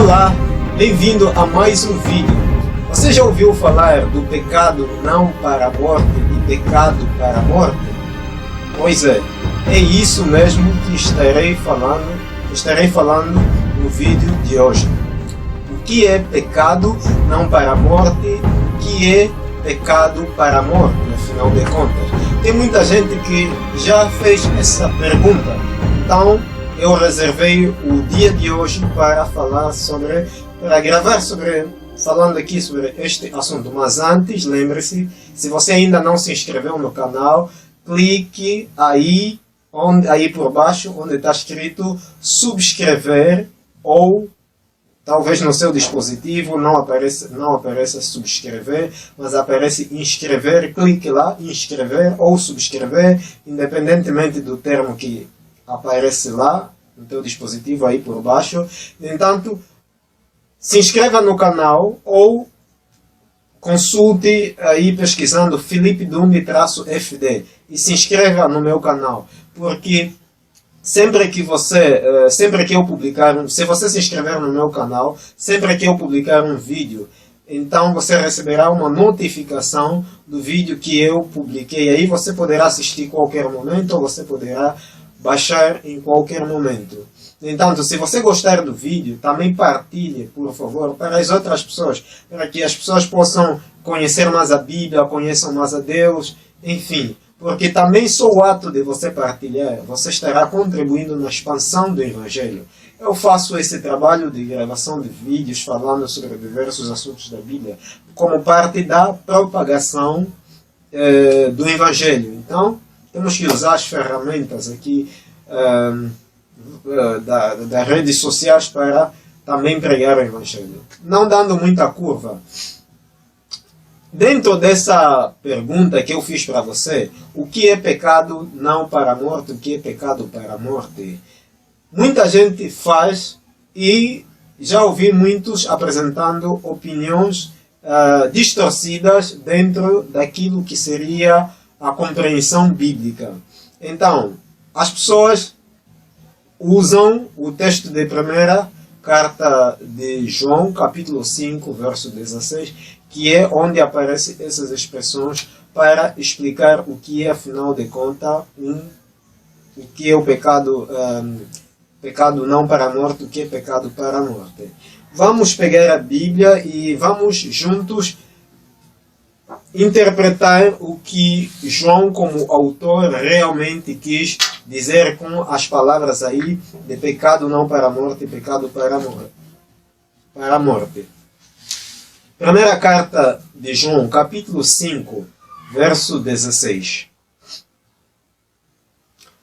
Olá, bem-vindo a mais um vídeo. Você já ouviu falar do pecado não para a morte e pecado para a morte? Pois é isso mesmo que estarei falando no vídeo de hoje. O que é pecado não para a morte? O que é pecado para a morte, afinal de contas? Tem muita gente que já fez essa pergunta, então eu reservei o dia de hoje para gravar falando aqui sobre este assunto. Mas antes, lembre-se, se você ainda não se inscreveu no canal, clique aí por baixo, onde está escrito subscrever, ou talvez no seu dispositivo não apareça subscrever, mas aparece inscrever. Clique lá, inscrever ou subscrever, independentemente do termo que aparece lá no teu dispositivo aí por baixo. No entanto, se inscreva no canal ou consulte aí pesquisando Felipe Dumbi-FD e se inscreva no meu canal, porque sempre que eu publicar se você se inscrever no meu canal, sempre que eu publicar um vídeo, então você receberá uma notificação do vídeo que eu publiquei. Aí você poderá assistir em qualquer momento, ou você poderá baixar em qualquer momento. No entanto, se você gostar do vídeo, também partilhe, por favor, para as outras pessoas, para que as pessoas possam conhecer mais a Bíblia, conheçam mais a Deus, enfim. Porque também só o ato de você partilhar, você estará contribuindo na expansão do Evangelho. Eu faço esse trabalho de gravação de vídeos falando sobre diversos assuntos da Bíblia, como parte da propagação do Evangelho. Então, temos que usar as ferramentas aqui das redes sociais para também pregar o Evangelho. Não dando muita curva, dentro dessa pergunta que eu fiz para você, o que é pecado não para a morte, o que é pecado para a morte? Muita gente faz, e já ouvi muitos apresentando opiniões distorcidas dentro daquilo que seria a compreensão bíblica. Então, as pessoas usam o texto de primeira carta de João, capítulo 5, verso 16, que é onde aparecem essas expressões para explicar o que é, afinal de contas, o que é o pecado, pecado não para a morte, o que é pecado para a morte. Vamos pegar a Bíblia e vamos juntos interpretar o que João, como autor, realmente quis dizer com as palavras aí de pecado não para a morte, pecado para a morte. Primeira carta de João, capítulo 5, verso 16.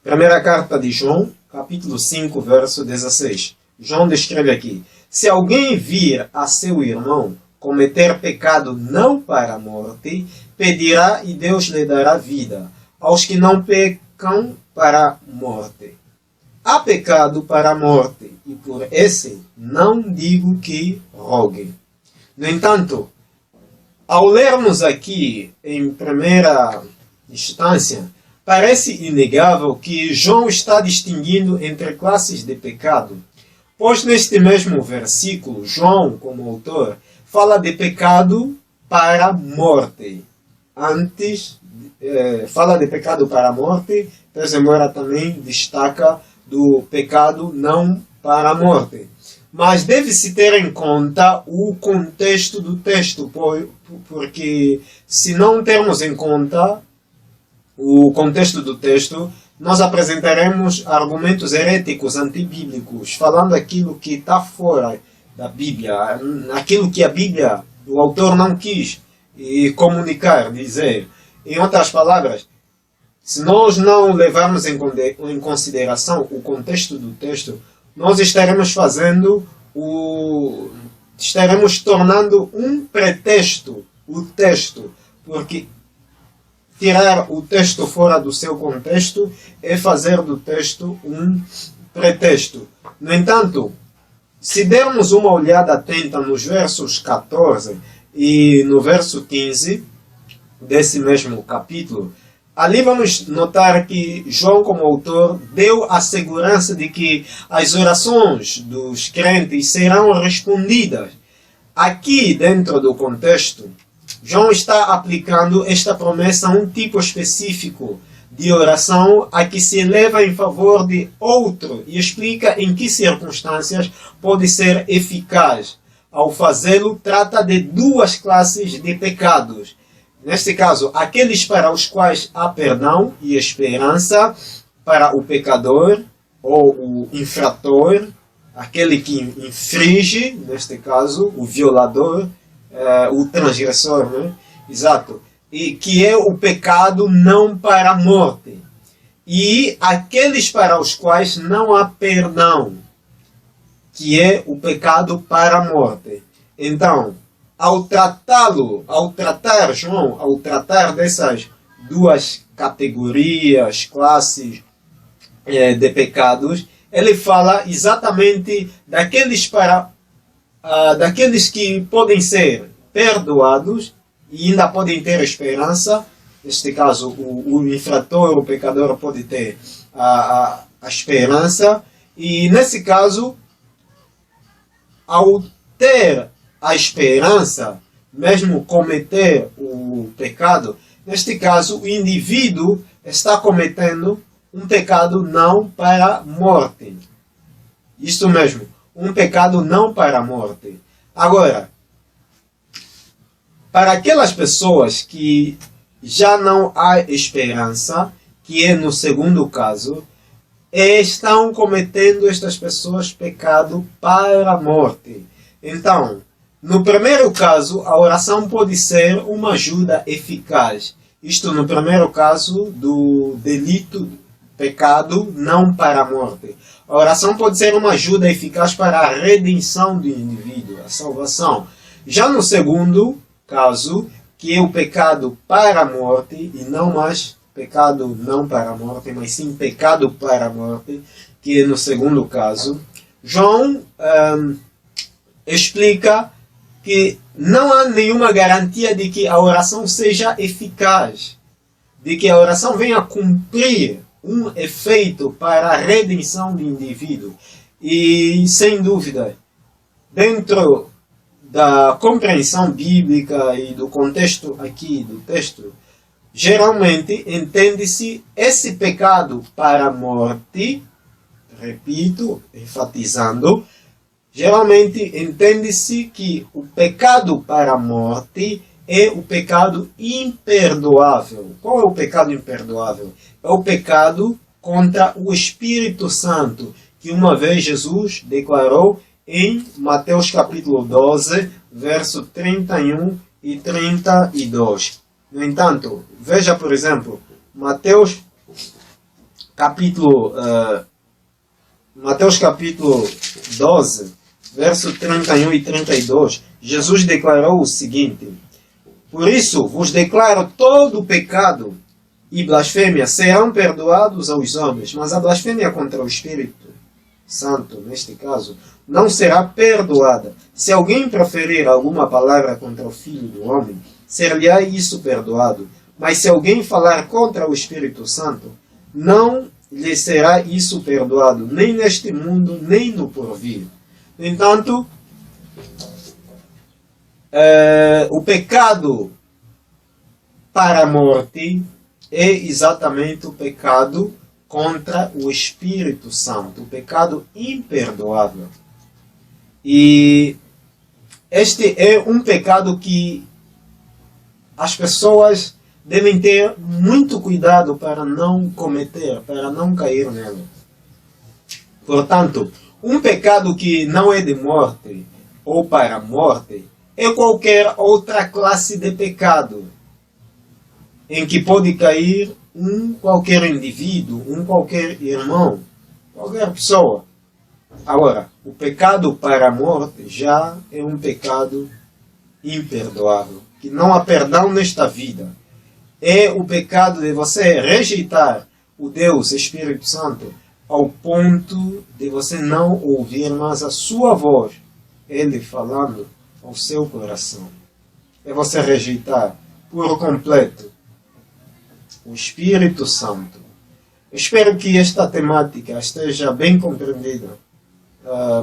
Primeira carta de João, capítulo 5, verso 16. João descreve aqui: se alguém vir a seu irmão cometer pecado não para a morte, pedirá e Deus lhe dará vida aos que não pecam para a morte. Há pecado para a morte, e por esse não digo que rogue. No entanto, ao lermos aqui em primeira instância, parece inegável que João está distinguindo entre classes de pecado, pois neste mesmo versículo, João, como autor, fala de pecado para a morte. Antes, fala de pecado para a morte, mas embora também destaca do pecado não para a morte. Mas deve-se ter em conta o contexto do texto, porque se não termos em conta o contexto do texto, nós apresentaremos argumentos heréticos, antibíblicos, falando aquilo que está fora da Bíblia, aquilo que a Bíblia, o autor não quis comunicar, dizer. Em outras palavras, se nós não levarmos em consideração o contexto do texto, nós estaremos tornando um pretexto o texto, porque tirar o texto fora do seu contexto é fazer do texto um pretexto. No entanto, se dermos uma olhada atenta nos versos 14 e no verso 15 desse mesmo capítulo, ali vamos notar que João, como autor, deu a segurança de que as orações dos crentes serão respondidas. Aqui, dentro do contexto, João está aplicando esta promessa a um tipo específico de oração a que se eleva em favor de outro e explica em que circunstâncias pode ser eficaz. Ao fazê-lo, trata de duas classes de pecados. Neste caso, aqueles para os quais há perdão e esperança para o pecador ou o infrator, aquele que infringe, neste caso, o violador, o transgressor, né? Exato. E que é o pecado não para a morte. E aqueles para os quais não há perdão, que é o pecado para a morte. Então, ao tratar João, ao tratar dessas duas categorias, classes de pecados, ele fala exatamente daqueles que podem ser perdoados e ainda podem ter esperança. Neste caso, o infrator, o pecador, pode ter a esperança. E nesse caso, ao ter a esperança, mesmo cometer o pecado, neste caso, o indivíduo está cometendo um pecado não para a morte. Isso mesmo, um pecado não para a morte. Agora, para aquelas pessoas que já não há esperança, que é no segundo caso, estão cometendo estas pessoas pecado para a morte. Então, no primeiro caso, a oração pode ser uma ajuda eficaz. Isto no primeiro caso do delito, pecado não para a morte. A oração pode ser uma ajuda eficaz para a redenção do indivíduo, a salvação. Já no segundo caso, que é o pecado para a morte, e não mais pecado não para a morte, mas sim pecado para a morte, que é no segundo caso, João explica que não há nenhuma garantia de que a oração seja eficaz, de que a oração venha cumprir um efeito para a redenção do indivíduo. E, sem dúvida, dentro da compreensão bíblica e do contexto aqui do texto, geralmente entende-se esse pecado para a morte, repito, enfatizando, geralmente entende-se que o pecado para a morte é o pecado imperdoável. Qual é o pecado imperdoável? É o pecado contra o Espírito Santo, que uma vez Jesus declarou em Mateus capítulo 12, verso 31 e 32. No entanto, veja, por exemplo, Mateus capítulo 12, verso 31 e 32, Jesus declarou o seguinte: por isso vos declaro todo o pecado e blasfêmia serão perdoados aos homens, mas a blasfêmia contra o Espírito Santo, neste caso, não será perdoada. Se alguém proferir alguma palavra contra o Filho do Homem, ser-lhe-á isso perdoado. Mas se alguém falar contra o Espírito Santo, não lhe será isso perdoado, nem neste mundo, nem no porvir. No entanto, o pecado para a morte é exatamente o pecado contra o Espírito Santo, o pecado imperdoável. E este é um pecado que as pessoas devem ter muito cuidado para não cometer, para não cair nele. Portanto, um pecado que não é de morte ou para a morte é qualquer outra classe de pecado em que pode cair qualquer indivíduo, qualquer irmão, qualquer pessoa. Agora, o pecado para a morte já é um pecado imperdoável, que não há perdão nesta vida. É o pecado de você rejeitar o Deus Espírito Santo ao ponto de você não ouvir mais a sua voz, Ele falando ao seu coração. É você rejeitar por completo o Espírito Santo. Espero que esta temática esteja bem compreendida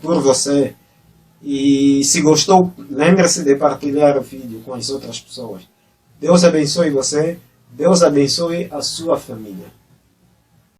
por você. E se gostou, lembre-se de partilhar o vídeo com as outras pessoas. Deus abençoe você, Deus abençoe a sua família.